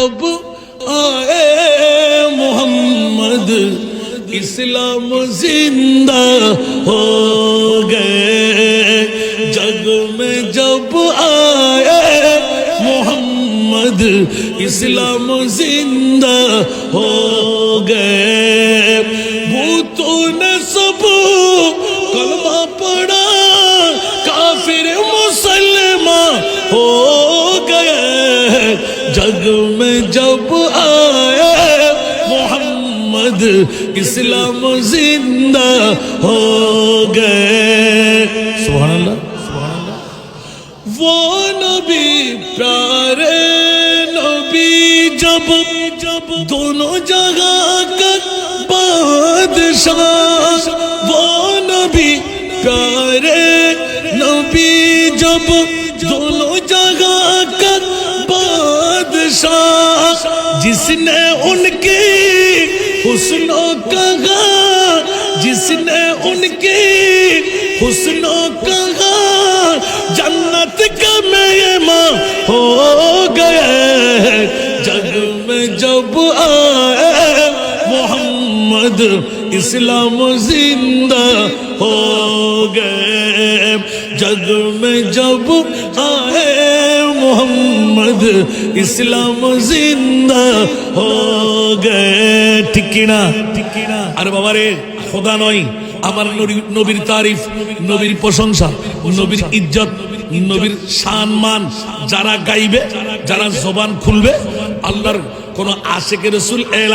अब आए मोहम्मद इस्लाम जिंदा हो गए। जग में जब आए मोहम्मद इस्लाम जिंदा हो गए। भूतों ने सब कलमा पढ़ा, काफिर मुसलमान हो गए। जग में जब आए मोहम्मद इस्लाम जिंदा हो गए। सुभान अल्लाह, सुभान अल्लाह। वो नबी प्यारे नबी जब दोनों जगह का बादशाह। वो नबी प्यारे नबी जब दोनों जगह का बादशाह। जिसने उनकी हुस्नों कहा, जिसने उनकी हुस्नों कहा, जन्नत का मेहमान हो गए। जग में जब आए मोहम्मद इस्लाम जिंदा हो गए। जग में जब आए मोहम्मद इस्लाम जिंदा हो गए। ठीक किना? अरे बाबा रे, खुदा नय আমার নবীর তারিফ, নবীর প্রশংসা, নবীর ইজ্জত, নবীর সম্মান যারা গাইবে, যারা জবান খুলবে, আল্লাহর কোন আশিক রাসূল